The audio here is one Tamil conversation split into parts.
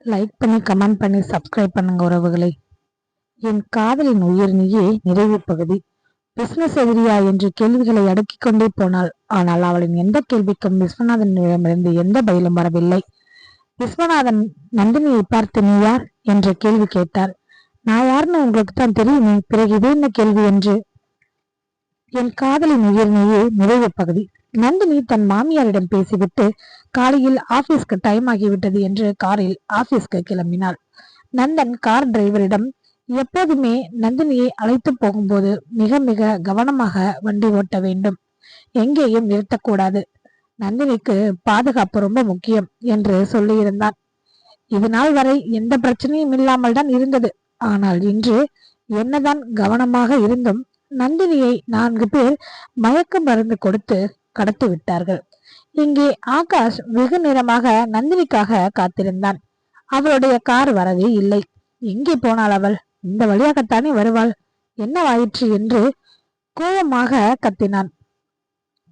லைக் பண்ணி கமெண்ட் பண்ணி சப்ஸ்கிரைப் பண்ணுங்க உறவுகளை. என் காதலின் உயிர் நீயே நிறைவு பகுதி. பிசினஸ் எதிரியா என்று கேள்விகளை அடுக்கிக் கொண்டே போனாள். ஆனால் அவளின் எந்த கேள்விக்கும் விஸ்வநாதனிடமிருந்து எந்த பதிலும் வரவில்லை. விஸ்வநாதன் நந்தினியை பார்த்து நீ யார் என்ற கேள்வி கேட்டார். நான் யாருன்னு உங்களுக்கு தான் தெரியுமே, பிறகு இது என்ன கேள்வி என்று. என் காதலின் உயிர் நீயே நிறைவு பகுதி. நந்தினி தன் மாமியாரிடம் பேசிவிட்டு காலையில் ஆபீஸ்க்கு டைம் ஆகிவிட்டது என்று காரில் ஆபீஸ்க்கு கிளம்பினாள். நந்தன் கார் டிரைவரிடம் எப்போதுமே நந்தினியை அழைத்து போகும்போது மிக மிக கவனமாக வண்டி ஓட்ட வேண்டும், எங்கேயும் நிறுத்தக்கூடாது, நந்தினிக்கு பாதுகாப்பு ரொம்ப முக்கியம் என்று சொல்லியிருந்தான். இது நாள் வரை எந்த பிரச்சனையும் இல்லாமல் தான் இருந்தது. ஆனால் இன்று என்னதான் கவனமாக இருந்தும் நந்தினியை 4 பேர் மயக்க மருந்து கொடுத்து கடத்தி விட்டார்கள். இங்கே ஆகாஷ் வெகு நேரமாக நந்தினிக்காக காத்திருந்தான். அவளுடைய கார் வரவே இல்லை. எங்கே போனாள் அவள்? இந்த வழியாகத்தானே வருவாள், என்னவாயிற்று என்று கோபமாக கத்தினான்.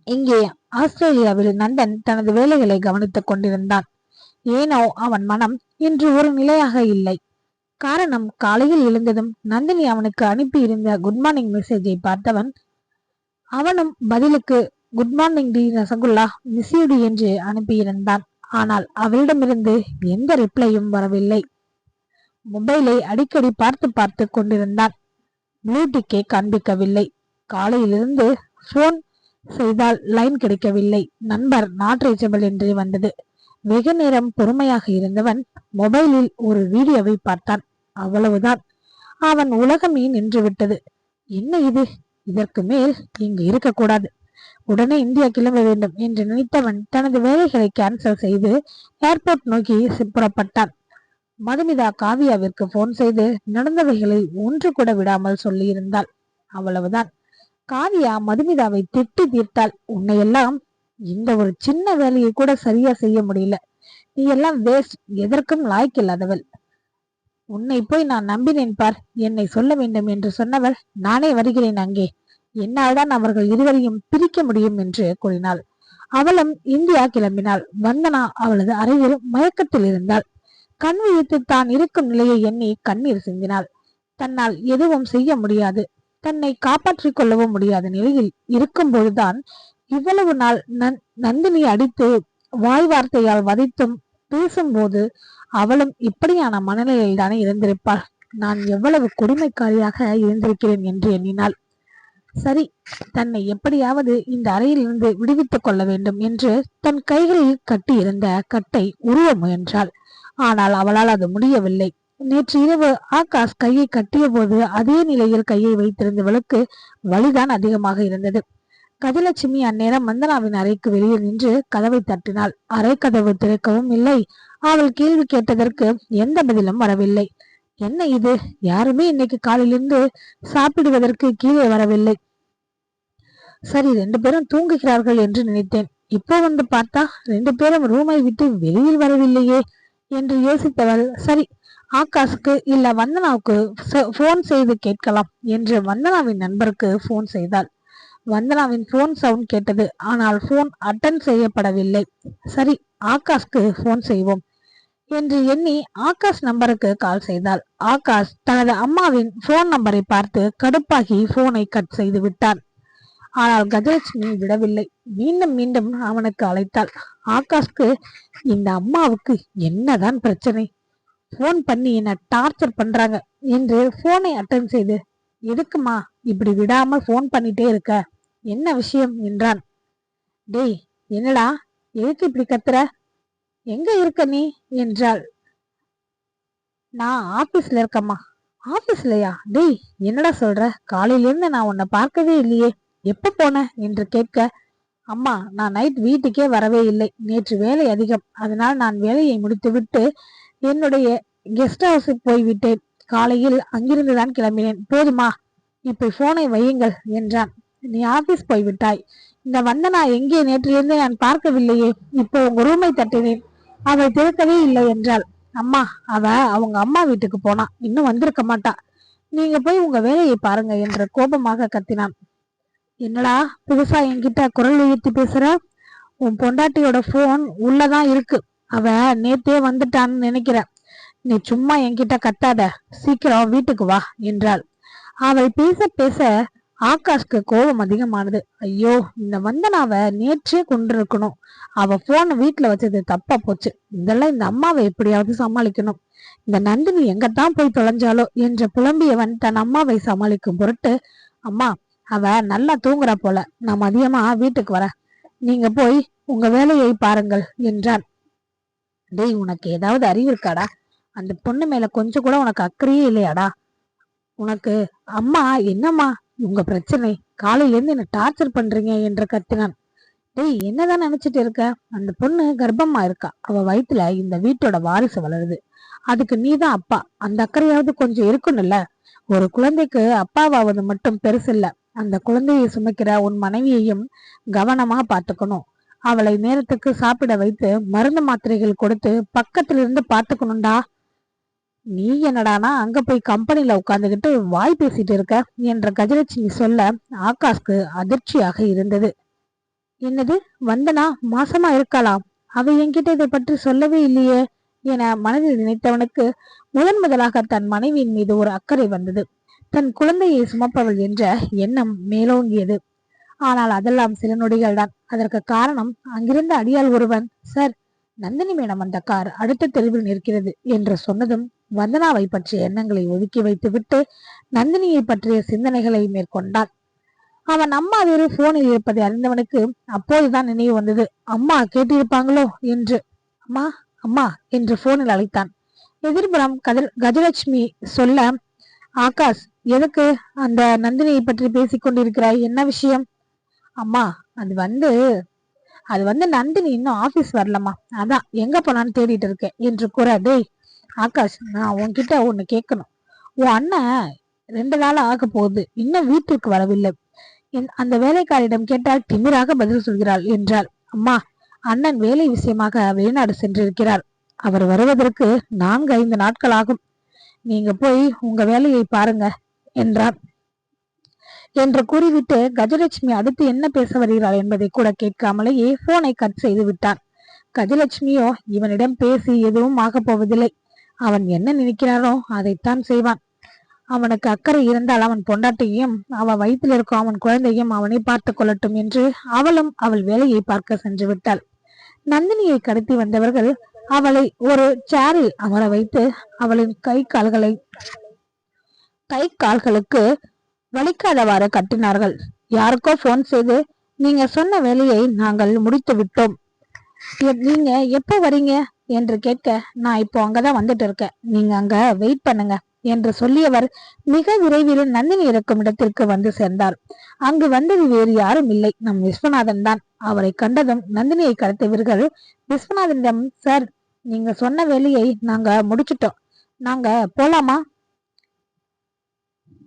இங்கே ஆஸ்திரேலியாவில் நந்தன் தனது வேலைகளை கவனித்துக் கொண்டிருந்தான். ஏனோ அவன் மனம் இன்று ஒரு நிலையாக இல்லை. காரணம், காலையில் எழுந்ததும் நந்தினி அவனுக்கு அனுப்பி இருந்த குட் மார்னிங் மெசேஜை பார்த்தவன் அவனும் பதிலுக்கு குட் மார்னிங் டி ரசகுல்லா, மிஸ் யூ டி என்று அனுப்பியிருந்தான். ஆனால் அவளிடமிருந்து எந்த ரிப்ளையும் வரவில்லை. மொபைலை அடிக்கடி பார்த்து பார்த்து கொண்டிருந்தான். ப்ளூடிக்கே காண்பிக்கவில்லை. காலையிலிருந்து போன் செய்தால் லைன் கிடைக்கவில்லை. நண்பர் நாட் ரீச்சபிள் என்று வந்தது. வெகு நேரம் பொறுமையாக இருந்தவன் மொபைலில் ஒரு வீடியோவை பார்த்தான். அவ்வளவுதான், அவன் உலகமே நின்று விட்டது. என்ன இது? இதற்கு மேல் இங்கு இருக்கக்கூடாது, உடனே இந்தியா கிளம்ப வேண்டும் என்று நினைத்தவன் தனது வேலைகளை கேன்சல் செய்து ஏர்போர்ட் நோக்கி புறப்பட்டான். மதுமிதா காவியாவிற்கு போன் செய்து நடந்தவைகளை ஒன்று கூட விடாமல் சொல்லியிருந்தாள். அவ்வளவுதான், காவியா மதுமிதாவை திட்டி தீர்த்தாள். உன்னையெல்லாம் இந்த ஒரு சின்ன வேலையை கூட சரியா செய்ய முடியல, நீ எல்லாம் வேஸ்ட், எதற்கும் லாய்க்கில்லாதவள், உன்னை போய் நான் நம்பினேன் பார், என்னை சொல்ல வேண்டும் என்று சொன்னவள் நானே வருகிறேன் அங்கே, என்னால் தான் அவர்கள் இருவரையும் பிரிக்க முடியும் என்று கூறினாள். அவளும் இந்தியா கிளம்பினாள். வந்தனா அவளது அறையில் மயக்கத்தில் இருந்தாள். கண் விழித்து தான் இருக்கும் நிலையை எண்ணி கண்ணீர் சிந்தினாள். தன்னால் எதுவும் செய்ய முடியாது, தன்னை காப்பாற்றிக் கொள்ளவும் முடியாத நிலையில் இருக்கும் போதுதான் இவ்வளவு நாள் நந்தினி அடித்து வாய் வார்த்தையால் வதைத்தும் பேசும்போது அவளும் இப்படியான மனநிலையில் தானே இருந்திருப்பாள். நான் எவ்வளவு கொடுமைக்காரியாக இருந்திருக்கிறேன் என்று எண்ணினாள். சரி, தன்னை எப்படியாவது இந்த அறையில் இருந்து விடுவித்துக் கொள்ள வேண்டும் என்று தன் கைகளில் கட்டி இருந்த கட்டை உருவ முயன்றாள். ஆனால் அவளால் அது முடியவில்லை. நேற்று இரவு ஆகாஷ் கையை கட்டிய போது அதே நிலையில் கையை வைத்திருந்தவளுக்கு வலிதான் அதிகமாக இருந்தது. கஜலட்சுமி அந்நேரம் வந்தனாவின் அறைக்கு வெளியே நின்று கதவை தட்டினாள். அறை கதவு திறக்கவும் இல்லை. அவள் கேள்வி கேட்டதற்கு எந்த பதிலும் வரவில்லை. என்ன இது? யாருமே இன்னைக்கு காலையிலிருந்து சாப்பிடுவதற்கு கீழே வரவில்லை. சரி, 2 பேரும் தூங்குகிறார்கள் என்று நினைத்தேன். இப்போ வந்து பார்த்தா 2 பேரும் ரூமை விட்டு வெளியில் வரவில்லையே என்று யோசித்தவள், சரி ஆகாஷுக்கு இல்ல வந்தனாவுக்கு போன் செய்து கேட்கலாம் என்று வந்தனாவின் நண்பருக்கு போன் செய்தாள். வந்தனாவின் போன் சவுண்ட் கேட்டது. ஆனால் போன் அட்டன் செய்யப்படவில்லை. சரி, ஆகாஷ்க்கு போன் செய்வோம் என்று எண்ணி ஆகாஷ் நம்பருக்கு கால் செய்தாள். ஆகாஷ் தனது அம்மாவின் போன் நம்பரை பார்த்து கடுப்பாகி போனை கட் செய்து விட்டான். ஆனால் கஜலட்சுமி விடவில்லை. மீண்டும் மீண்டும் அவனுக்கு அழைத்தாள். ஆகாஷ்க்கு இந்த அம்மாவுக்கு என்னதான் பிரச்சனை, போன் பண்ணி என்ன டார்ச்சர் பண்றாங்க என்று போனை அட்டன் செய்து, எதுக்குமா இப்படி விடாமல் போன் பண்ணிட்டே இருக்க, என்ன விஷயம் என்றான். டேய், என்னடா எதுக்கு இப்படி கத்துற, எங்க இருக்க நீ என்றாள். நான் ஆபீஸ்ல இருக்கம்மா. ஆபீஸ்லயா? டேய், என்னடா சொல்ற, காலையில இருந்து நான் உன்னை பார்க்கவே இல்லையே, எப்ப போன என்று கேட்க, அம்மா நான் நைட் வீட்டுக்கே வரவே இல்லை, நேற்று வேலை அதிகம், அதனால் நான் வேலையை முடித்துவிட்டு என்னுடைய கெஸ்ட் ஹவுஸுக்கு போய்விட்டேன், காலையில் அங்கிருந்துதான் கிளம்பினேன், போதுமா, இப்ப போனை வையுங்கள் என்றான். நீ ஆபீஸ் போய்விட்டாய், இந்த வந்தனா எங்கே, நேற்றிலிருந்து நான் பார்க்கவில்லையே, இப்போ உங்க ரூமை தட்டினேன், அவள் திறக்கவே இல்லை என்றாள். அம்மா, அவ அவங்க அம்மா வீட்டுக்கு போனா, இன்னும் வந்திருக்க மாட்டா, நீங்க போய் உங்க வேலையை பாருங்க என்று கோபமாக கத்தினான். என்னடா புதுசா என்கிட்ட குரல் உயர்த்தி பேசுற, உன் பொண்டாட்டியோட போன் உள்ளதான் இருக்கு, அவன் நேத்தே வந்துட்டான்னு நினைக்கிறேன். நீ சும்மா என்கிட்ட கத்தாத, சீக்கிரம் வீட்டுக்கு வா என்றாள். அவள் பேச பேச ஆகாஷ்க்கு கோபம் அதிகமானது. ஐயோ, இந்த வந்தனாவ நேற்றே கொண்டிருக்கணும். அவ போன வீட்டுல வச்சது தப்பா போச்சு. இதெல்லாம் இந்த அம்மாவை எப்படியாவது சமாளிக்கணும். இந்த நந்தினி எங்கத்தான் போய் தொலைஞ்சாலோ என்று புலம்பியவன் தன் அம்மாவை சமாளிக்கும் பொருட்டு, அம்மா, அவ நல்லா தூங்குறா போல, நான் மதியமா வீட்டுக்கு வரேன், நீங்க போய் உங்க வேலையை பாருங்கள் என்றான். டேய், உனக்கு ஏதாவது அறிவு இருக்காடா? அந்த பொண்ணு மேல கொஞ்சம் கூட உனக்கு அக்கறையே இல்லையாடா? உனக்கு அம்மா என்னம்மா உங்க பிரச்சனை? காலையில இருந்து என்ன டார்ச்சர் பண்றீங்க என்று கத்தினான். டேய், என்னதான் நினைச்சிட்டு இருக்க? அந்த பொண்ணு கர்ப்பமா இருக்கா. அவ வயித்துல இந்த வீட்டோட வாரிசு வளருது. அதுக்கு நீதான் அப்பா. அந்த அக்கறையாவது கொஞ்சம் இருக்கணும்ல. ஒரு குழந்தைக்கு அப்பாவாவது மட்டும் பெருசு இல்ல. அந்த குழந்தையை சுமக்கிற உன் மனைவியையும் கவனமா பாத்துக்கணும். அவளை நேரத்துக்கு சாப்பிட வைத்து மருந்து மாத்திரைகள் கொடுத்து பக்கத்துல இருந்து பாத்துக்கணும்டா. நீ என்னடானா அங்க போய் கம்பெனில உட்கார்ந்துகிட்டு வாய் பேசிட்டு இருக்க என்ற கஜலட்சுமி சொல்ல ஆகாஷ்க்கு அதிர்ச்சியாக இருந்தது. என்னது, வந்தனா மாசமா இருக்கலாம்? அவ என்கிட்ட இதை பற்றி சொல்லவே இல்லையே என மனதில் நினைத்தவனுக்கு முதலாக தன் மனைவியின் மீது ஒரு அக்கறை வந்தது. தன் குழந்தையை சுமப்பவள் என்ற எண்ணம் மேலோங்கியது. ஆனால் அதெல்லாம் சில நொடிகள் தான். அதற்கு காரணம், அங்கிருந்த அடியாள் ஒருவன், சார், நந்தினி மேடம் அந்த கார் அடுத்த தெருவில் நிற்கிறது என்று சொன்னதும் வந்தனாவை பற்றிய எண்ணங்களை ஒதுக்கி வைத்து விட்டு நந்தினியை பற்றிய சிந்தனைகளை மேற்கொண்டான். அவன் அம்மா வேறு போனில் இருப்பதை அறிந்தவனுக்கு அப்போதுதான் நினைவு வந்தது. அம்மா கேட்டிருப்பாங்களோ என்று. அம்மா, அம்மா என்று போனில் அழைத்தான். எதிர்புறம் கஜலட்சுமி சொல்ல, ஆகாஷ், எதுக்கு அந்த நந்தினியை பற்றி பேசிக் கொண்டிருக்கிறாய்? என்ன விஷயம்? அம்மா, அது வந்து நந்தினி இன்னும் ஆபீஸ் வரலம்மா, அதான் எங்க போனான்னு தேடிட்டு இருக்கேன் என்று கூற, டேய் ஆகாஷ், நான் உன்கிட்ட ஒண்ணு கேட்கணும். உன் அண்ணன் 2 நாள் ஆக போகுது, இன்னும் வீட்டுக்கு வரவில்லை. அந்த வேலைக்காரிடம் கேட்டால் திமிராக பதில் சொல்கிறாள் என்றாள். அம்மா, அண்ணன் வேலை விஷயமாக வெளிநாடு சென்றிருக்கிறார். அவர் வருவதற்கு 4-5 நாட்கள் ஆகும். நீங்க போய் உங்க வேலையை பாருங்க என்றான். என்று கூறிவிட்டு கஜலட்சுமி அடுத்து என்ன பேச வருகிறாள் என்பதை கூட கேட்காமலேயே போனை கட் செய்து விட்டான். கஜலட்சுமியோ இவனிடம் பேசி எதுவும் ஆக போவதில்லை. அவன் என்ன நினைக்கிறானோ அதைத்தான் செய்வான். அவனுக்கு அக்கறை இருந்தால் அவன் பொண்டாட்டியையும் அவன் வயிற்றில் இருக்கும் அவன் குழந்தையும் அவனை பார்த்து கொள்ளட்டும் என்று அவளும் அவள் வேலையை பார்க்க சென்று விட்டாள். நந்தினியை கடத்தி வந்தவர்கள் அவளை ஒரு சேரில் அமர வைத்து அவளின் கை கால்களுக்கு வலிக்காதவாறு கட்டினார்கள். யாருக்கோ போன் செய்து, நீங்க சொன்ன வேலையை நாங்கள் முடித்து விட்டோம், நீங்க எப்ப வரீங்க என்று கேட்க, நான் இப்போ அங்கதான் வந்துட்டு இருக்கேன், நீங்க அங்க வெயிட் பண்ணுங்க என்று சொல்லியவர் மிக விரைவில் நந்தினி இருக்கும் இடத்திற்கு வந்து சேர்ந்தார். அங்கு வந்தது வேறு யாரும் இல்லை, நம் விஸ்வநாதன் தான். அவரை கண்டதும் நந்தினியை கடத்தியவர்கள் விஸ்வநாதனிடம், சார், நீங்க சொன்ன வேலையை நாங்க முடிச்சிட்டோம், நாங்க போலாமா?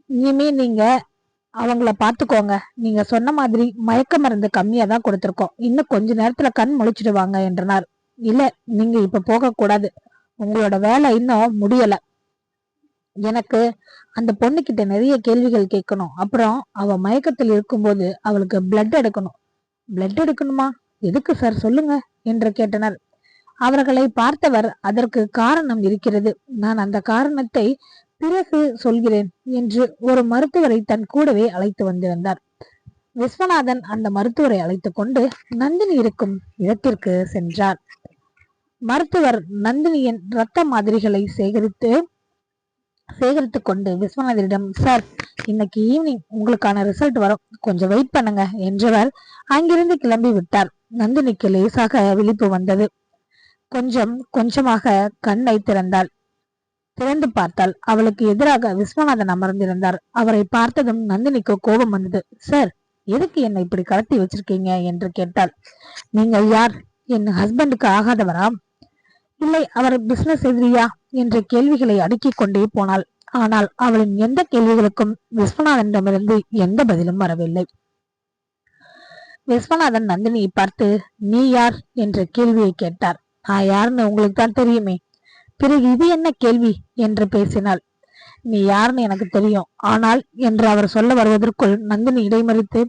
இனிமே நீங்க அவங்கள பாத்துக்கோங்க. நீங்க சொன்ன மாதிரி மயக்க மருந்து கம்மியா தான் கொடுத்திருக்கோம், இன்னும் கொஞ்ச நேரத்துல கண் முழிச்சிடுவாங்க என்றனர். இல்ல, நீங்க இப்ப போக கூடாது, உங்களோட வேலை இன்னும் முடியல. எனக்கு அந்த பொண்ணு கிட்ட நிறைய கேள்விகள் கேட்கணும். அப்புறம் அவ மயக்கத்தில் இருக்கும்போது அவளுக்கு பிளட் எடுக்கணும். பிளட் எடுக்கணுமா? எதுக்கு சார், சொல்லுங்க என்று கேட்டனர். அவர்களை பார்த்தவர், அதற்கு காரணம் இருக்கிறது, நான் அந்த காரணத்தை பிறகு சொல்கிறேன் என்று ஒரு மருத்துவரை தன் கூடவே அழைத்து வந்திருந்தார். விஸ்வநாதன் அந்த மருத்துவரை அழைத்து கொண்டு நந்தினி இருக்கும் இடத்திற்கு சென்றார். மருத்துவர் நந்தினியின் இரத்த மாதிரிகளை சேகரித்து கொண்டு விஸ்வநாதரிடம், சார், இன்னைக்கு ஈவினிங் உங்களுக்கான ரிசல்ட் வரும், கொஞ்சம் வெயிட் பண்ணுங்க என்றவர் அங்கிருந்து கிளம்பி விட்டார். நந்தினிக்கு லேசாக விழிப்பு வந்தது. கொஞ்சம் கொஞ்சமாக கண்ணை திறந்தாள். திறந்து பார்த்தால் அவளுக்கு எதிராக விஸ்வநாதன் அமர்ந்திருந்தார். அவரை பார்த்ததும் நந்தினிக்கு கோபம் வந்தது. சார், எதுக்கு என்னை இப்படி கடத்தி வச்சிருக்கீங்க என்று கேட்டாள். நீங்கள் யார்? என் ஹஸ்பண்டுக்கு ஆகாதவரா? இல்லை, அவர் பிசினஸ் எதிரியா என்ற கேள்விகளை அடுக்கிக் கொண்டே போனாள். ஆனால் அவளின் எந்த கேள்விகளுக்கும் விஸ்வநாதனிடமிருந்து எந்த பதிலும் வரவில்லை. விஸ்வநாதன் நந்தினியை பார்த்து, நீ யார் என்ற கேள்வியை கேட்டார். நான் யாருன்னு உங்களுக்கு தான் தெரியுமே, பிறகு இது என்ன கேள்வி என்று பேசினாள். நீ யாருன்னு எனக்கு தெரியும், ஆனால் என்று அவர் சொல்ல வருவதற்குள் நந்தினி இடைமறித்து,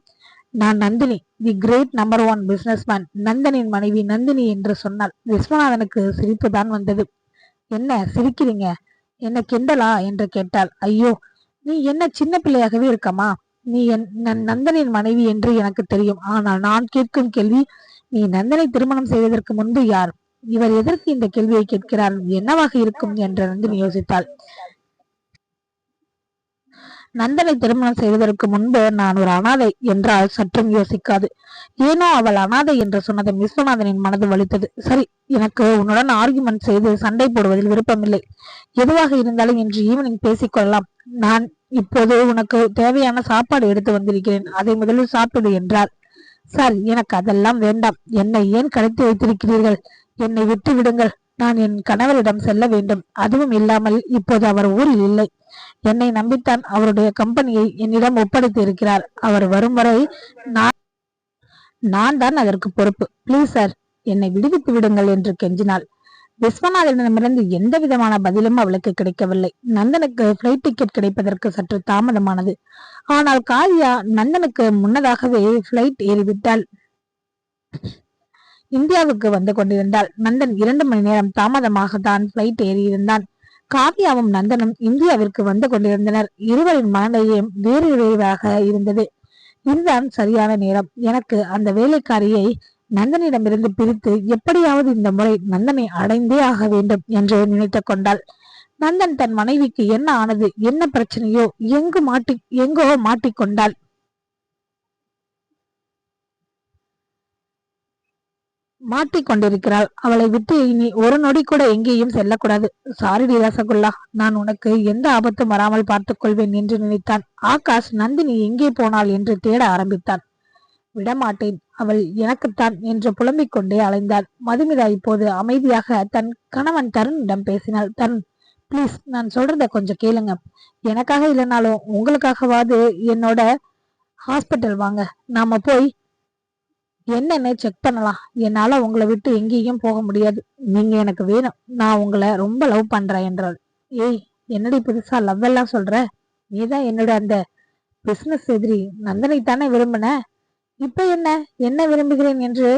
நான் நந்தினி, தி கிரேட் நம்பர் 1 பிசினஸ்மேன், நந்தனின் மனைவி நந்தினி என்று சொன்னாள். விஸ்வநாதனுக்கு சிரிப்பு தான் வந்தது. என்ன சிரிக்கிறீங்க? என்ன கிண்டலா என்று கேட்டாள். ஐயோ, நீ என்ன சின்ன பிள்ளையாகவே இருக்கமா? நீ நந்தனின் மனைவி என்று எனக்கு தெரியும். ஆனால் நான் கேட்கும் கேள்வி, நீ நந்தனை திருமணம் செய்வதற்கு முன்பு யார்? இவர் எதற்கு இந்த கேள்வியை கேட்கிறார்? என்னவாக இருக்கும் என்று நந்தினி யோசித்தாள். நந்தனை திருமணம் செய்வதற்கு முன்பு நான் ஒரு அனாதை என்றால் சற்றும் யோசிக்காது. ஏனோ அவள் அனாதை என்று சொன்னது விஸ்வநாதனின் மனது வலித்தது. சரி, எனக்கு உன்னுடன் ஆர்குமெண்ட் செய்து சண்டை போடுவதில் விருப்பமில்லை. எதுவாக இருந்தாலும் இன்று ஈவினிங் பேசிக்கொள்ளலாம். நான் இப்போது உனக்கு தேவையான சாப்பாடு எடுத்து வந்திருக்கிறேன், அதை முதலில் சாப்பிடு என்றார். சார், எனக்கு அதெல்லாம் வேண்டாம். என்னை ஏன் கடத்தி வைத்திருக்கிறீர்கள்? என்னை விட்டு விடுங்கள். நான் என் கணவரிடம் செல்ல வேண்டும். அதுவும் இல்லாமல் இப்போது அவர் ஊரில் இல்லை. என்னை நம்பித்தான் அவருடைய கம்பெனியை என்னிடம் ஒப்படைத்து இருக்கிறார். அவர் வரும் வரை நான் தான் அதற்கு பொறுப்பு. பிளீஸ் சார், என்னை விடுவித்து விடுங்கள் என்று கெஞ்சினாள். விஸ்வநாதனிடமிருந்து எந்த விதமான பதிலும் அவளுக்கு கிடைக்கவில்லை. நந்தனுக்கு பிளைட் டிக்கெட் கிடைப்பதற்கு சற்று தாமதமானது. ஆனால் காவியா நந்தனுக்கு முன்னதாகவே பிளைட் ஏறிவிட்டாள். இந்தியாவுக்கு வந்து கொண்டிருந்தாள். நந்தன் 2 மணி நேரம் தாமதமாக தான் பிளைட் ஏறியிருந்தான். காவியாவும் நந்தனும் இந்தியாவிற்கு வந்து கொண்டிருந்தனர். இருவரின் மனதையும் வேறு வேறாக இருந்தது. இதுதான் சரியான நேரம். எனக்கு அந்த வேலைக்காரியை நந்தனிடமிருந்து பிரித்து எப்படியாவது இந்த முறை நந்தனை அடைந்தே ஆக வேண்டும் என்று நினைத்து கொண்டாள். நந்தன் தன் மனைவிக்கு என்ன ஆனது, என்ன பிரச்சனையோ, எங்கோ மாட்டிக்கொண்டாள். மாட்டிக்கொண்டிருக்கிறாள். அவளை விட்டு இனி ஒரு நொடி கூட எங்கேயும் செல்லக்கூடாது. சாரிடி ரசகுல்லா, நான் உனக்கு எந்த ஆபத்தும் வராமல் பார்த்துக் கொள்வேன் என்று நினைத்தான். ஆகாஷ் நந்தினி எங்கே போனாள் என்று தேட ஆரம்பித்தான். விடமாட்டேன், அவள் எனக்குத்தான் என்று புலம்பிக் கொண்டே அலைந்தாள். மதுமிதா இப்போது அமைதியாக தன் கணவன் தருணிடம் பேசினாள். தருண், பிளீஸ், நான் சொல்றத கொஞ்சம் கேளுங்க. எனக்காக இல்லைனாலும் உங்களுக்காகவாது என்னோட ஹாஸ்பிட்டல் வாங்க. நாம போய் என்னன்னு செக் பண்ணலாம். என்னால உங்களை விட்டு எங்கேயும் போக முடியாது. நீங்க எனக்கு வேணும். நான் உங்களை ரொம்ப லவ் பண்றேன் என்றாள். ஏய், என்னடி புதுசா லவ் எல்லாம் சொல்ற? நீதான் என்னோட அந்த பிசினஸ் எதிரி நந்தனை தானே விரும்பின. இப்ப என்ன விரும்புகிறேன் என்று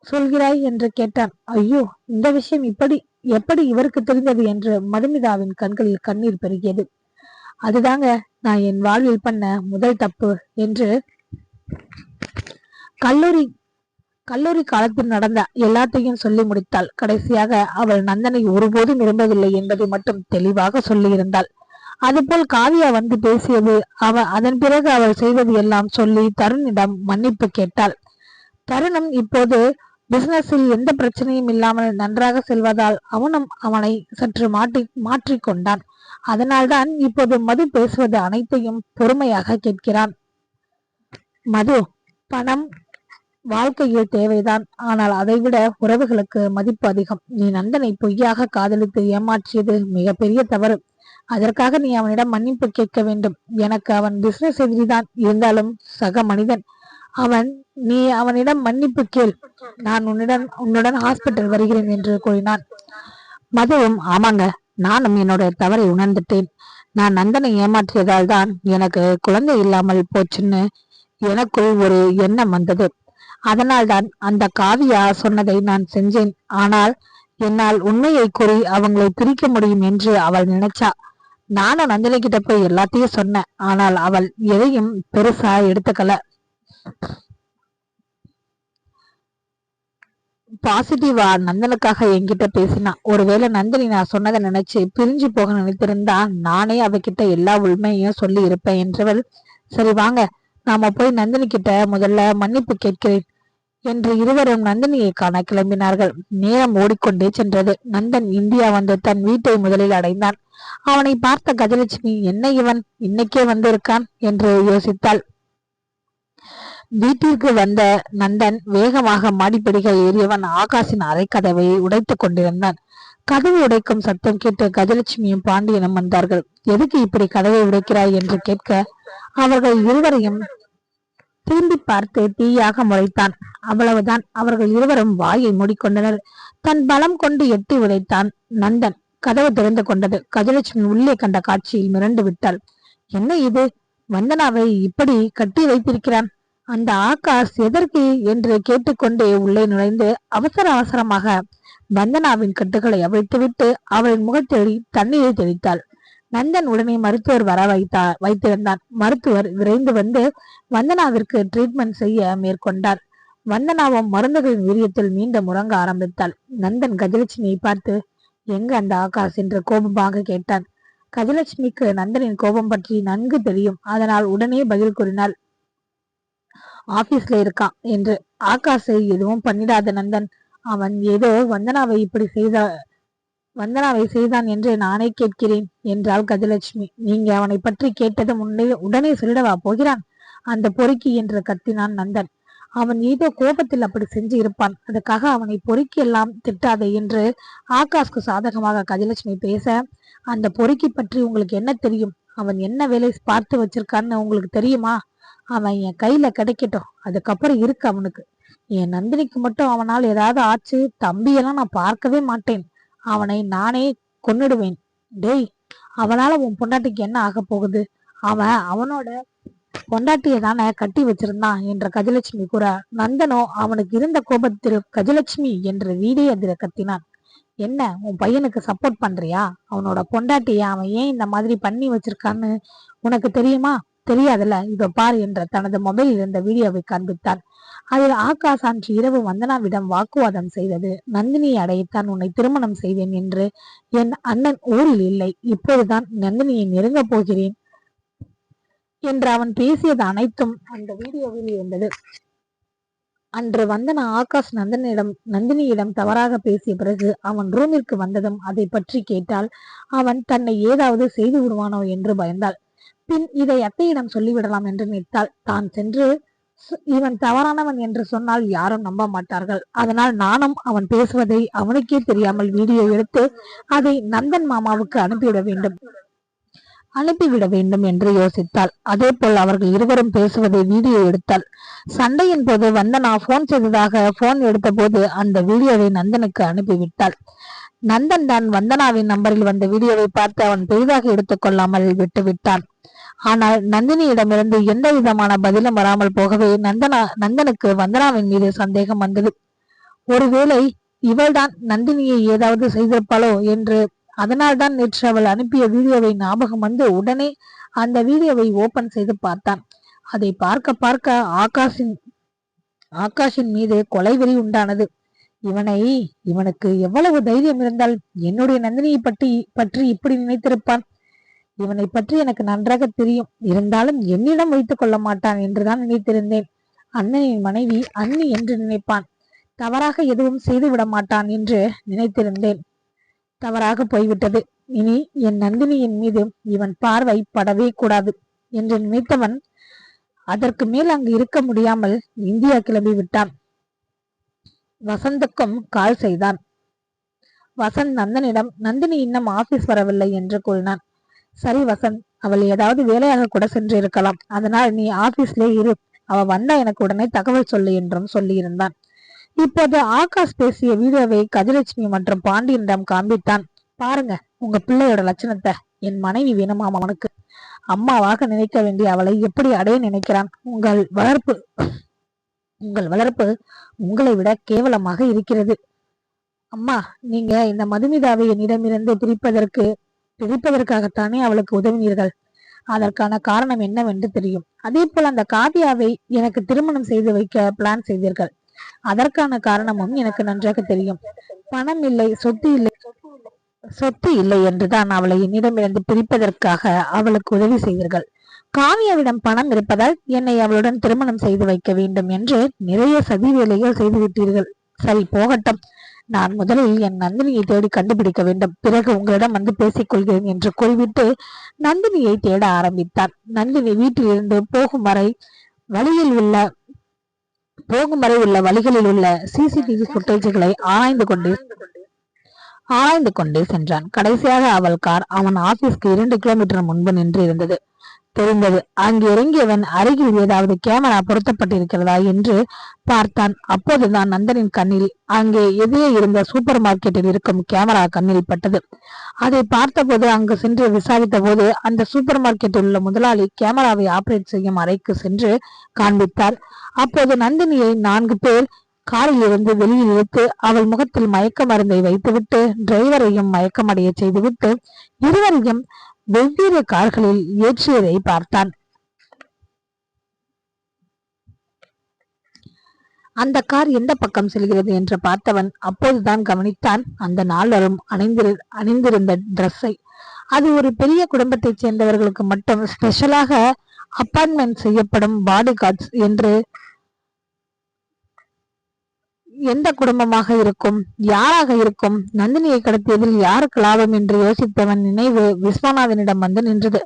சொல்கிறாய் என்று கேட்டான். ஐயோ, இந்த விஷயம் எப்படி இவருக்கு தெரிந்தது என்று மதுமிதாவின் கண்களில் கண்ணீர் பெருகியது. அதுதாங்க நான் என் வாழ்வில் பண்ண முதல் தப்பு என்று கல்லூரி காலத்தில் நடந்த எல்லாத்தையும் சொல்லி முடித்தாள். கடைசியாக அவள் நந்தனை ஒருபோதும் விரும்பவில்லை என்பதை மட்டும் தெளிவாக சொல்லியிருந்தாள். அதுபோல் காவியா வந்து பேசியது, அதன் பிறகு அவள் செய்தது எல்லாம் சொல்லி தருணிடம் மன்னிப்பு கேட்டாள். தருணம் இப்போது பிசினஸில் எந்த பிரச்சனையும் இல்லாமல் நன்றாக செல்வதால் அவனும் அவனை சற்று மாற்றிக்கொண்டான். அதனால்தான் இப்போது மது பேசுவது அனைத்தையும் பொறுமையாக கேட்கிறான். மது, பணம் வாழ்க்கையில் தேவைதான். ஆனால் அதைவிட உறவுகளுக்கு மதிப்பு அதிகம். நீ நந்தனை பொய்யாக காதலித்து ஏமாற்றியது மிகப்பெரிய தவறு. அதற்காக நீ அவனிடம் மன்னிப்பு கேட்க வேண்டும். எனக்கு அவன் பிசினஸ் எதிரிதான், இருந்தாலும் சக மனிதன் அவன். நீ அவனிடம் மன்னிப்பு கேள். நான் உன்னுடன் ஹாஸ்பிட்டல் வருகிறேன் என்று கூறினான். மதுவும், ஆமாங்க, நானும் என்னோட தவறை உணர்ந்துட்டேன். நான் நந்தனை ஏமாற்றியதால் தான் எனக்கு குழந்தை இல்லாமல் போச்சுன்னு எனக்குள் ஒரு எண்ணம் வந்தது. அதனால்தான் அந்த காவியா சொன்னதை நான் செஞ்சேன். ஆனால் என்னால் உண்மையை கூறி அவங்களை பிரிக்க முடியும் என்று அவள் நினைச்சா. நானும் நந்தினி கிட்ட போய் எல்லாத்தையும் சொன்னேன். ஆனால் அவள் எதையும் பெருசா எடுத்துக்கல. பாசிட்டிவா நந்தனுக்காக என்கிட்ட பேசினா. ஒருவேளை நந்தினி நான் சொன்னதை நினைச்சு பிரிஞ்சு போக நினைத்திருந்தா நானே அவகிட்ட எல்லா உண்மையும் சொல்லி இருப்பேன் என்றவள், சரி வாங்க, நாம போய் நந்தினி கிட்ட முதல்ல மன்னிப்பு கேட்கிறேன் என்று இருவரும் நந்தினியை காண கிளம்பினார்கள். நேரம் ஓடிக்கொண்டே சென்றது. நந்தன் இந்தியா வந்து தன் வீட்டை முதலில் அடைந்தான். அவனை பார்த்த கஜலட்சுமி, என்ன இவன் இன்னைக்கே வந்திருக்கான் என்று யோசித்தாள். வீட்டிற்கு வந்த நந்தன் வேகமாக மாடிப்படிகள் ஏறியவன் ஆகாஷின் அறை கதவை உடைத்துக் கொண்டிருந்தான். கதவை உடைக்கும் சத்தம் கேட்டு கஜலட்சுமியும் பாண்டியனும் வந்தார்கள். எதுக்கு இப்படி கதவை உடைக்கிறாய் என்று கேட்க அவர்கள் இருவரையும் திரும்பி பார்த்து தீயாக முறைத்தான். அவ்வளவுதான். அவர்கள் இருவரும் வாயை மூடிக்கொண்டனர். தன் பலம் கொண்டு எட்டி உதைத்தான் நந்தன். கதவு திறந்து கொண்டது. கஜலட்சுமி உள்ளே கண்ட காட்சியில் மிரண்டு விட்டாள். என்ன இது? வந்தனாவை இப்படி கட்டி வைத்திருக்கிறான்? அந்த ஆகாஷ் எதற்கு என்று கேட்டுக்கொண்டே உள்ளே நுழைந்து அவசர அவசரமாக வந்தனாவின் கட்டுகளை அவிழ்த்துவிட்டு அவளின் முகத்தேடி தண்ணீரை தெளித்தாள். நந்தன் உடனே மருத்துவர் வர வைத்திருந்தான். மருத்துவர் விரைந்து வந்து வந்தனாவிற்கு ட்ரீட்மெண்ட் செய்ய மேற்கொண்டார். வந்தனாவும் மருந்துகளின் வீரியத்தில் மீண்டும் முறங்க ஆரம்பித்தாள். நந்தன் கஜலட்சுமியை பார்த்து, எங்க அந்த ஆகாஷ் என்று கோபமாக கேட்டான். கஜலட்சுமிக்கு நந்தனின் கோபம் பற்றி நன்கு தெரியும். அதனால் உடனே பதில் கூறினாள், ஆபீஸ்ல இருக்கான் என்று. ஆகாஷை எதுவும் பண்ணிடாத நந்தன். அவன் ஏதோ வந்தனாவை செய்தான் என்று நானே கேட்கிறேன் என்றாள் கஜலட்சுமி. நீங்க அவனை பற்றி கேட்டதும் உடனே சொல்லிடவா போகிறான் அந்த பொறுக்கி என்று கத்தினான் நந்தன். அவன் ஏதோ கோபத்தில் அப்படி செஞ்சு இருப்பான். அதுக்காக அவனை பொறுக்கி எல்லாம் திட்டாதே என்று ஆகாஷ்க்கு சாதகமாக கஜலட்சுமி பேச, அந்த பொறுக்கி பற்றி உங்களுக்கு என்ன தெரியும்? அவன் என்ன வேலை பார்த்து வச்சிருக்கான்னு உங்களுக்கு தெரியுமா? அவன் என் கையில கிடைக்கட்டும், அதுக்கப்புறம் இருக்கு அவனுக்கு. என் நந்தினிக்கு மட்டும் அவனால் ஏதாவது ஆச்சு, தம்பியெல்லாம் நான் பார்க்கவே மாட்டேன். அவனை நானே கொன்னுடுவேன். டேய், அவனால உன் பொண்டாட்டிக்கு என்ன ஆக போகுது? அவனோட பொண்டாட்டியை தானே கட்டி வச்சிருந்தான் என்ற கஜலட்சுமி கூற, நந்தனோ அவனுக்கு இருந்த கோபத்தில் கஜலட்சுமி என்று வீடே அதிர கத்தினான். என்ன, உன் பையனுக்கு சப்போர்ட் பண்றியா? அவனோட பொண்டாட்டிய அவன் ஏன் இந்த மாதிரி பண்ணி வச்சிருக்கான்னு உனக்கு தெரியுமா? தெரியாதுல்ல, இதோ பார் என்ற தனது மொபைலில் இருந்த வீடியோவை காண்பித்தான். அதில் ஆகாஷ் அன்று இரவு வந்தனாவிடம் வாக்குவாதம் செய்தது. நந்தினியை அடையத்தான் உன்னை திருமணம் செய்வேன் என்று. என் அண்ணன் ஊரில் இல்லை, இப்போதுதான் நந்தினியை நெருங்கப் போகிறேன் என்று அவன் பேசியது அனைத்தும் அந்த வீடியோவில் இருந்தது. அன்று வந்தன ஆகாஷ் நந்தினியிடம் தவறாக பேசிய பிறகு அவன் ரூமிற்கு வந்ததும் அதை பற்றி கேட்டால் அவன் தன்னை ஏதாவது செய்து விடுவானோ என்று பயந்தாள். பின் இதை அத்தையிடம் சொல்லிவிடலாம் என்று நினைத்தாள். தான் சென்று இவன் தவறானவன் என்று சொன்னால் யாரும் நம்ப மாட்டார்கள். அதனால் நானும் அவன் பேசுவதை அவனுக்கே தெரியாமல் வீடியோ எடுத்து அதை நந்தன் மாமாவுக்கு அனுப்பிவிட வேண்டும் என்று யோசித்தாள். அதே போல் அவர்கள் இருவரும் பேசுவதை வீடியோ எடுத்தாள். சண்டையின் போது வந்தனா போன் செய்ததாக போன் எடுத்த போது அந்த வீடியோவை நந்தனுக்கு அனுப்பிவிட்டாள். நந்தன் தான் வந்தனாவின் நம்பரில் வந்த வீடியோவை பார்த்து அவன் பெரிதாக எடுத்துக்கொள்ளாமல் விட்டுவிட்டான். ஆனால் நந்தினியிடமிருந்து எந்த விதமான பதிலும் வராமல் போகவே நந்தனுக்கு வந்தனாவின் மீது சந்தேகம் வந்தது. ஒருவேளை இவள்தான் நந்தினியை ஏதாவது செய்திருப்பாளோ என்று. அதனால்தான் நேற்று அவள் அனுப்பிய வீடியோவை ஞாபகம் வந்து உடனே அந்த வீடியோவை ஓபன் செய்து பார்த்தான். அதை பார்க்க பார்க்க ஆகாஷின் மீது கொலைவெறி உண்டானது. இவனுக்கு எவ்வளவு தைரியம் இருந்தால் என்னுடைய நந்தினியை பற்றி இப்படி நினைத்திருப்பான்? இவனை பற்றி எனக்கு நன்றாக தெரியும். இருந்தாலும் என்னிடம் வைத்துக் கொள்ள மாட்டான் என்றுதான் நினைத்திருந்தேன். அண்ணனின் மனைவி அண்ணி என்று நினைப்பான். தவறாக எதுவும் செய்து விட மாட்டான் என்று நினைத்திருந்தேன். தவறாக போய்விட்டது. இனி என் நந்தினியின் மீது இவன் பார்வை படவே கூடாது என்று நினைத்தவன் அதற்கு மேல் அங்கு இருக்க முடியாமல் இந்தியா கிளம்பி விட்டான். வசந்துக்கும் கால் செய்தான். வசந்த் நந்தனிடம் நந்தினி இன்னும் ஆபீஸ் வரவில்லை என்று கூறினான். சரி வசந்த், அவள் ஏதாவது வேலையாக கூட சென்று இருக்கலாம். அதனால் நீ ஆபீஸ்லே இரு. அவ வந்தா எனக்கு உடனே தகவல் சொல்லு என்றும் சொல்லியிருந்தான். இப்போது ஆகாஷ் பேசிய வீடியோவை கஜலட்சுமி மற்றும் பாண்டியனிடம் காண்பித்தான். பாருங்க உங்க பிள்ளையோட லட்சணத்தை. என் மனைவி வேணுமாம் அவனுக்கு. அம்மாவாக நினைக்க வேண்டிய அவளை எப்படி அடைய நினைக்கிறான்? உங்கள் வளர்ப்பு உங்களை விட கேவலமாக இருக்கிறது. அம்மா, நீங்க இந்த மதுமிதாவை என்னிடமிருந்து பிரிப்பதற்காகத்தானே அவளுக்கு உதவினீர்கள். அதற்கான காரணம் என்னவென்று தெரியும். அதே போல் அந்த காவியாவை எனக்கு திருமணம் செய்து வைக்க பிளான் செய்தீர்கள். அதற்கான காரணமும் எனக்கு நன்றாக தெரியும். பணம் இல்லை, சொத்து இல்லை என்றுதான் அவளை என்னிடமிருந்து பிரிப்பதற்காக அவளுக்கு உதவி செய்தீர்கள். காவியாவிடம் பணம் இருப்பதால் என்னை அவளுடன் திருமணம் செய்து வைக்க வேண்டும் என்று நிறைய சதி வேலைகள் செய்துவிட்டீர்கள். சரி போகட்டும். நான் முதலில் என் நந்தினியை தேடி கண்டுபிடிக்க வேண்டும். பிறகு உங்களிடம் வந்து பேசிக் கொள்கிறேன் என்று கூறிவிட்டு நந்தினியை தேட ஆரம்பித்தார். நந்தினி வீட்டில் இருந்து போகும் வரை உள்ள வழிகளில் உள்ள சிசிடிவி புட்டேஜ்களை ஆராய்ந்து கொண்டே சென்றான். கடைசியாக அவள் கார் அவன் ஆபீஸ்க்கு 2 கிலோமீட்டர் முன்பு நின்று இருந்தது. தெரிந்தது. அங்கு இறங்கியவன் அருகில் ஏதாவது கேமரா பொருத்தப்பட்டிருக்கிறதா என்று பார்த்தான். அப்போதுதான் நந்தனின் கண்ணில் அங்கே எதிரே இருந்த சூப்பர் மார்க்கெட்டில் இருக்கும் கேமரா கண்ணில் பட்டது. அதை பார்த்தபோது அங்கு சென்று விசாரித்த போது அந்த சூப்பர் மார்க்கெட்டில் உள்ள முதலாளி கேமராவை ஆபரேட் செய்யும் அறைக்கு சென்று காண்பித்தார். அப்போது நந்தினியை 4 பேர் காரில் இருந்து வெளியில் இழுத்து அவள் முகத்தில் மயக்க மருந்தை வைத்துவிட்டு டிரைவரையும் மயக்கமடைய செய்துவிட்டு இருவரையும் வெவ்வேறு கார்களில் ஏற்றியதை பார்த்தான். அந்த கார் எந்த பக்கம் செல்கிறது என்று பார்த்தவன் அப்போதுதான் கவனித்தான் அந்த நால்வரும் அணிந்திருந்த டிரெஸ்ஸை. அது ஒரு பெரிய குடும்பத்தைச் சேர்ந்தவர்களுக்கு மட்டும் ஸ்பெஷலாக அப்பாயின்மெண்ட் செய்யப்படும் பாடி கார்ட்ஸ் என்று. எந்த குடும்பமாக இருக்கும், யாராக இருக்கும், நந்தினியை கடத்தியதில் யாருக்கு லாபம் என்று யோசித்தவன் நினைவு விஸ்வநாதனிடம் வந்து நின்றது.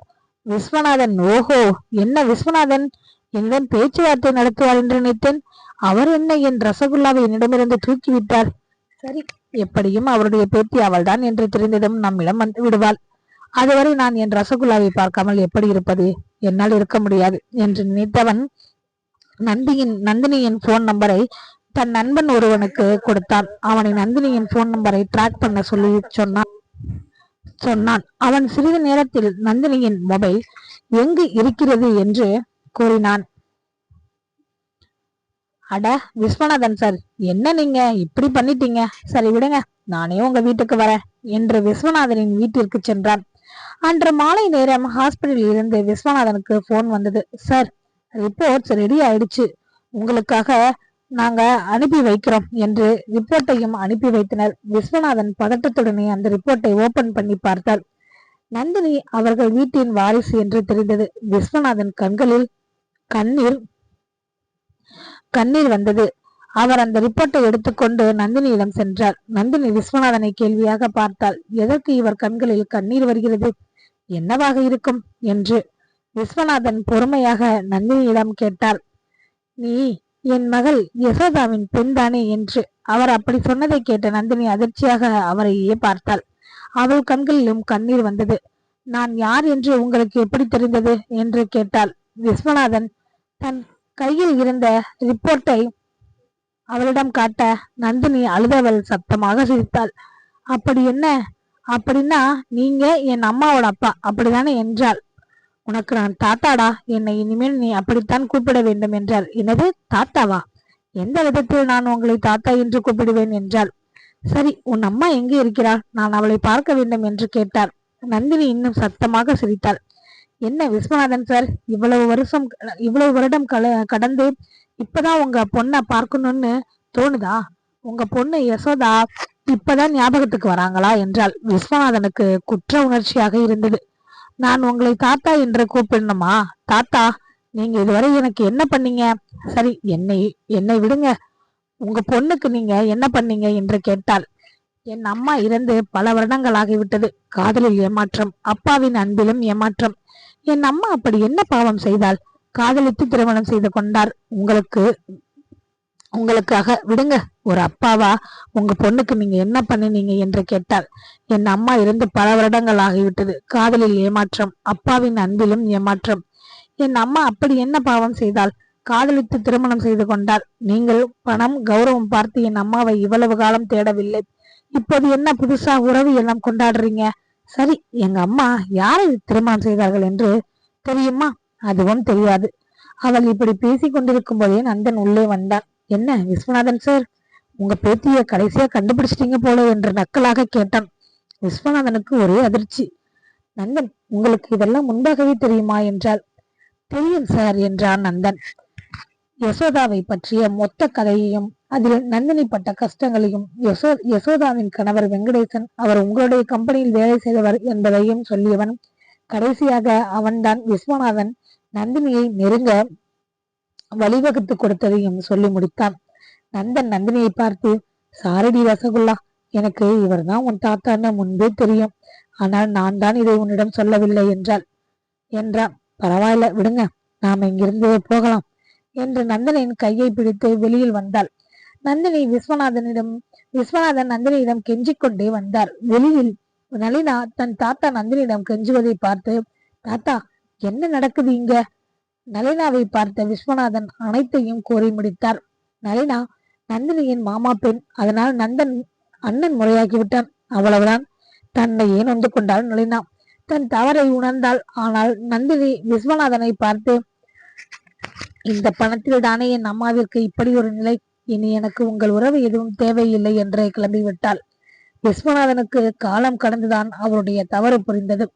விஸ்வநாதன், ஓஹோ, என்ன விஸ்வநாதன் என்னிடம் பேச்சுவார்த்தை நடத்துவார் என்று நினைத்தேன். அவர் என்ன என் ரசகுல்லாவை என்னிடமிருந்து தூக்கிவிட்டார். சரி, எப்படியும் அவருடைய பேத்தி அவள்தான் என்று தெரிந்ததும் நம்மிடம் வந்து விடுவாள். அதுவரை நான் என் ரசகுல்லாவை பார்க்காமல் எப்படி இருப்பது? என்னால் இருக்க முடியாது என்று நினைத்தவன் நந்தினியின் போன் நம்பரை தன் நண்பன் ஒருவனுக்கு கொடுத்தான். அவனை நந்தினியின் போன் நம்பரை ட்ராக் பண்ண சொல்லி சொன்னான். அவன் சிறிது நேரத்தில் நந்தினியின் மொபைல் எங்கு இருக்கிறது என்று கூறினான். அட விஸ்வநாதன் சார், என்ன நீங்க இப்படி பண்ணிட்டீங்க? சரி விடுங்க, நானே உங்க வீட்டுக்கு வரேன் என்று விஸ்வநாதனின் வீட்டிற்கு சென்றான். அன்று மாலை நேரம் ஹாஸ்பிட்டலில் இருந்து விஸ்வநாதனுக்கு போன் வந்தது. சார், ரிப்போர்ட்ஸ் ரெடி ஆயிடுச்சு, உங்களுக்காக நாங்க அனுப்பி வைக்கிறோம் என்று ரிப்போர்ட்டையும் அனுப்பி வைத்தனர். விஸ்வநாதன் பதட்டத்துடனே அந்த ரிப்போர்ட்டை ஓபன் பண்ணி பார்த்தார். நந்தினி அவர்கள் வீட்டின் வாரிசு என்று தெரிந்தது. விஸ்வநாதன் கண்களில் கண்ணீர் வந்தது. அவர் அந்த ரிப்போர்ட்டை எடுத்துக்கொண்டு நந்தினியிடம் சென்றார். நந்தினி விஸ்வநாதனை கேள்வியாக பார்த்தாள். எதற்கு இவர் கண்களில் கண்ணீர் வருகிறது, என்னவாக இருக்கும் என்று விஸ்வநாதன் பொறுமையாக நந்தினியிடம் கேட்டார். நீ என் மகள் யசோதாவின் பெண் தானே என்று. அவர் அப்படி சொன்னதை கேட்ட நந்தினி அதிர்ச்சியாக அவரையே பார்த்தாள். அவள் கண்களிலும் கண்ணீர் வந்தது. நான் யார் என்று உங்களுக்கு எப்படி தெரிந்தது என்று கேட்டாள். விஸ்வநாதன் தன் கையில் இருந்த ரிப்போர்ட்டை அவளிடம் காட்ட நந்தினி அழுதவள் சத்தமாக சிரித்தாள். அப்படி என்ன? அப்படின்னா நீங்க என் அம்மாவோட அப்பா அப்படித்தானே என்றாள். உனக்கு நான் தாத்தாடா, என்னை இனிமேல் நீ அப்படித்தான் கூப்பிட வேண்டும் என்றார். என்னது, தாத்தாவா? எந்த விதத்தில் நான் உங்களை தாத்தா என்று கூப்பிடுவேன் என்றாள். சரி, உன் அம்மா எங்கே இருக்கிறாள்? நான் அவளை பார்க்க வேண்டும் என்று கேட்டார். நந்தினி இன்னும் சத்தமாக சிரித்தாள். என்ன விஸ்வநாதன் சார், இவ்வளவு வருடம் கடந்து இப்பதான் உங்க பொண்ணை பார்க்கணும்னு தோணுதா? உங்க பொண்ணு யசோதா இப்பதான் ஞாபகத்துக்கு வராங்களா என்றால். விஸ்வநாதனுக்கு குற்ற உணர்ச்சியாக இருந்தது. நான் உங்களை தாத்தா என்று கூப்பிடணுமா? தாத்தா, நீங்க இதுவரை எனக்கு என்ன பண்ணீங்க? சரி, என்னை விடுங்க. உங்க பொண்ணுக்கு நீங்க என்ன பண்ணீங்க என்று கேட்டாள். என் அம்மா இறந்து பல வருடங்கள் ஆகிவிட்டது. காதலில் ஏமாற்றம், அப்பாவின் அன்பிலும் ஏமாற்றம். என் அம்மா அப்படி என்ன பாவம் செய்தால்? காதலித்து திருமணம் செய்து கொண்டார். உங்களுக்காக விடுங்க. ஒரு அப்பாவா உங்க பொண்ணுக்கு நீங்க என்ன பண்ணினீங்க என்று கேட்டாள். என் அம்மா இருந்து பல வருடங்கள் ஆகிவிட்டது. காதலில் ஏமாற்றம், அப்பாவின் அன்பிலும் ஏமாற்றம். என் அம்மா அப்படி என்ன பாவம் செய்தால்? காதலித்து திருமணம் செய்து கொண்டார். நீங்கள் பணம், கௌரவம் பார்த்து என் அம்மாவை இவ்வளவு காலம் தேடவில்லை. இப்போது என்ன புதுசா உறவு எல்லாம் கொண்டாடுறீங்க? சரி, எங்க அம்மா யாரை திருமணம் செய்தார்கள் என்று தெரியுமா? அதுவும் தெரியாது. அவள் இப்படி பேசிக் கொண்டிருக்கும் போதே நந்தன் உள்ளே வந்தான். என்ன விஸ்வநாதன் சார், உங்க பேத்திய கடைசியா கண்டுபிடிச்சிட்டீங்க போல என்று நக்கலாக கேட்டான். விஸ்வநாதனுக்கு ஒரே அதிர்ச்சி. நந்தன், உங்களுக்கு இதெல்லாம் முன்பாகவே தெரியுமா என்றாள். தெரியும் சார் என்றான் நந்தன். யசோதாவை பற்றிய மொத்த கதையையும் அதில் நந்தினி பட்ட கஷ்டங்களையும் யசோதாவின் கணவர் வெங்கடேசன் அவர் உங்களுடைய கம்பெனியில் வேலை செய்தவர் என்பதையும் சொல்லியவன் கடைசியாக அவன்தான் விஸ்வநாதன் நந்தினியை நெருங்க வழிவகுத்து கொடுத்ததையும் சொல்லி முடித்தான். நந்தன் நந்தினியை பார்த்து, சாரடி ரசகுல்லா, எனக்கு இவர் தான் உன் தாத்தான்னு முன்பே தெரியும். ஆனால் நான் தான் இதை உன்னிடம் சொல்லவில்லை என்றான். பரவாயில்ல, விடுங்க, நாம இங்கிருந்து போகலாம் என்று நந்தனின் கையை பிடித்து வெளியில் வந்தாள். விஸ்வநாதன் நந்தினியிடம் கெஞ்சிக் கொண்டே வந்தார். வெளியில் நளினா தன் தாத்தா நந்தினியிடம் கெஞ்சுவதை பார்த்து, தாத்தா என்ன நடக்குது இங்க? நளினாவை பார்த்த விஸ்வநாதன் அனைத்தையும் கூறி முடித்தார். நளினா நந்தினியின் மாமா பெண், அதனால் நந்தன் அண்ணன் முறையாகிவிட்டான், அவ்வளவுதான். தன்னை ஏன் வந்து கொண்டாள் நளினா. தன் தவறை உணர்ந்தாள். ஆனால் நந்தினி விஸ்வநாதனை பார்த்து, இந்த பணத்தில் தானே என் அம்மாவிற்கு இப்படி ஒரு நிலை, இனி எனக்கு உங்கள் உறவு எதுவும் தேவையில்லை என்று கிளம்பிவிட்டாள். விஸ்வநாதனுக்கு காலம் கடந்துதான் அவருடைய தவறு புரிந்தது.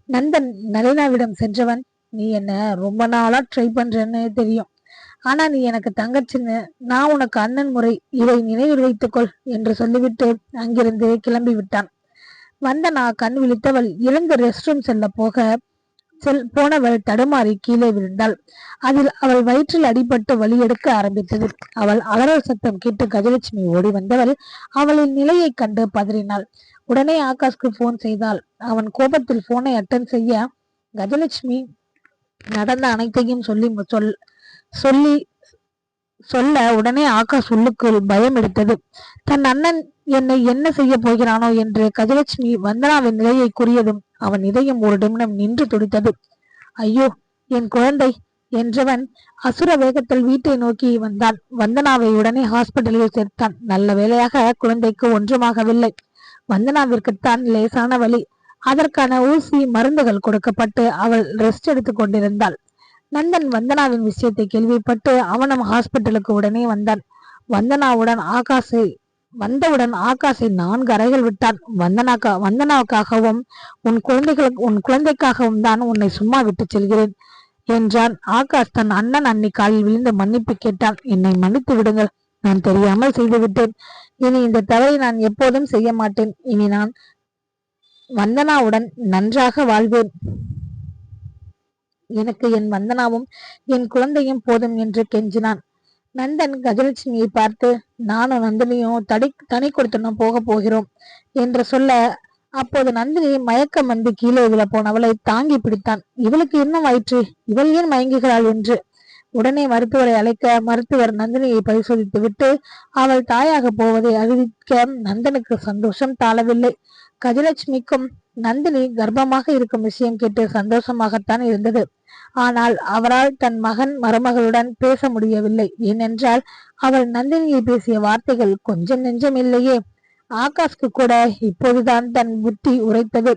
நந்தன் நளினாவிடம் சென்றவன், நீ என்ன ரொம்ப நாளா ட்ரை பண்றேன்னு தெரியும், ஆனா நீ எனக்கு தங்கச்சின்னு, நான் உனக்கு அண்ணன் முறை, இதை நினைவில் வைத்துக்கொள் என்று சொல்லிவிட்டு அங்கிருந்து கிளம்பி விட்டான். வந்தனா கண் விழித்தவள் எழுந்து ரெஸ்ட் ரூம் செல்ல போனவள் தடுமாறி கீழே விழுந்தாள். அதில் அவள் வயிற்றில் அடிபட்டு வலி எடுக்க ஆரம்பித்தது. அவள் அலறல் சத்தம் கேட்டு கஜலட்சுமி ஓடி வந்தவள் அவளின் நிலையை கண்டு பதறினாள். உடனே ஆகாஷ்க்கு போன் செய்தாள். அவன் கோபத்தில் போனை அட்டன் செய்ய கஜலட்சுமி நடந்த அனைத்தையும் சொல்லி சொல்ல உடனே ஆகாஷ் உள்ளுக்குள் பயம் எடுத்தது. தன் அண்ணன் என்னை என்ன செய்ய போகிறானோ என்று கஜலட்சுமி வந்தனாவின் நிலையை கூறியதும் அவன் இதயம் ஒரு நிமிடம் நின்று துடித்தது. ஐயோ, என் குழந்தை என்றவன் அசுர வேகத்தில் வீட்டை நோக்கி வந்தான். வந்தனாவை உடனே ஹாஸ்பிட்டலில் சேர்த்தான். நல்ல வேளையாக குழந்தைக்கு ஒன்றுமாகவில்லை. வந்தனாவிற்குத்தான் லேசான வலி. அதற்கான ஊசி மருந்துகள் கொடுக்கப்பட்டு அவள் ரெஸ்ட் எடுத்துக் கொண்டிருந்தாள். நந்தன் வந்தனாவின் விஷயத்தை கேள்விப்பட்டு அவனும் ஹாஸ்பிட்டலுக்கு உடனே வந்தான். வந்தவுடன் ஆகாஷை 4 அறைகள் விட்டான். வந்தனாவுக்காகவும் உன் குழந்தைக்காகவும் தான் உன்னை சும்மா விட்டு செல்கிறேன் என்றான். ஆகாஷ் தன் அண்ணன் அண்ணி காலில் விழுந்து மன்னிப்பு கேட்டான். என்னை மன்னித்து விடுங்கள், நான் தெரியாமல் செய்துவிட்டேன். இனி இந்த தவறை நான் எப்போதும் செய்ய மாட்டேன். இனி நான் வந்தனாவுடன் நன்றாக வாழ்வேன். எனக்கு என் வந்தனாவும் என் குழந்தையும் போதும் என்று கெஞ்சினான். நந்தன் கஜலட்சுமியை பார்த்து, நானும் நந்தினியும் தனி கொடுத்தனும் போக போகிறோம் என்று சொல்ல, அப்போது நந்தினி மயக்கம் வந்து கீழே விழ போனவளை தாங்கி பிடித்தான். இவளுக்கு என்ன ஆயிற்று? இவள் ஏன் மயங்குகிறாள் என்று உடனே மருத்துவரை அழைக்க, மருத்துவர் நந்தினியை பரிசோதித்து விட்டு அவள் தாயாக போவதை அறிவிக்க நந்தனுக்கு சந்தோஷம் தாளவில்லை. கஜலட்சுமிக்கும் நந்தினி கர்ப்பமாக இருக்கும் விஷயம் கேட்டு சந்தோஷமாகத்தான் இருந்தது. ஆனால் அவரால் தன் மகன் மருமகளுடன் பேச முடியவில்லை. ஏனென்றால் அவள் நந்தினியை பேசிய வார்த்தைகள் கொஞ்சம் நெஞ்சம் இல்லையே. ஆகாஷ்க்கு கூட இப்போதுதான் தன் புத்தி உரைத்தது.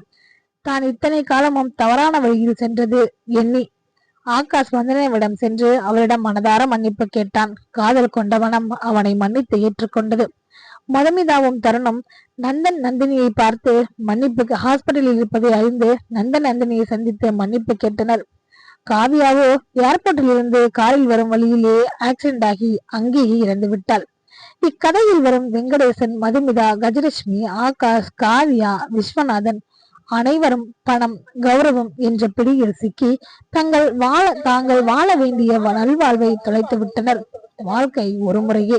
தான் இத்தனை காலமும் தவறான வழியில் சென்றது எண்ணி ஆகாஷ் வந்தனாவிடம் சென்று அவளிடம் மனதார மன்னிப்பு கேட்டான். காதல் கொண்ட மனம் அவனை மன்னித்து ஏற்றுக்கொண்டது. மதுமிதாவும் தருணம் நந்தன் நந்தினியை பார்த்து மன்னிப்புக்கு ஹாஸ்பிட்டலில் இருப்பதை அறிந்து நந்தன் நந்தினியை சந்தித்து மன்னிப்பு கேட்டனர். காவியாவோ ஏர்போர்ட்டில் இருந்து காரில் வரும் வழியிலே ஆக்சிடென்ட் ஆகி அங்கேயே இறந்து விட்டாள். இக்கதையில் வரும் வெங்கடேசன், மதுமிதா, கஜலட்சுமி, ஆகாஷ், காவியா, விஸ்வநாதன் அனைவரும் பணம், கௌரவம் என்ற பிடியில் சிக்கி தாங்கள் வாழ வேண்டிய நல்வாழ்வை தொலைத்து விட்டனர். வாழ்க்கை ஒரு முறையே,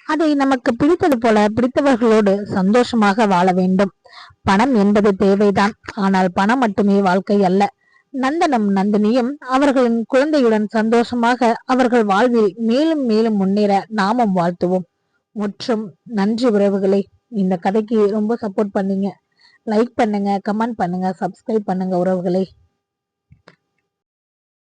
அதை நமக்கு பிடித்தது போல பிடித்தவர்களோடு சந்தோஷமாக வாழ வேண்டும். பணம் என்பது தேவைதான், ஆனால் பணம் மட்டுமே வாழ்க்கை அல்ல. நந்தனும் நந்தினியும் அவர்களின் குழந்தையுடன் சந்தோஷமாக அவர்கள் வாழ்வில் மேலும் மேலும் முன்னேற நாமும் வாழ்த்துவோம். மற்றும் நன்றி உறவுகளை. இந்த கதைக்கு ரொம்ப சப்போர்ட் பண்ணீங்க. லைக் பண்ணுங்க, கமெண்ட் பண்ணுங்க, சப்ஸ்கிரைப் பண்ணுங்க உறவுகளை.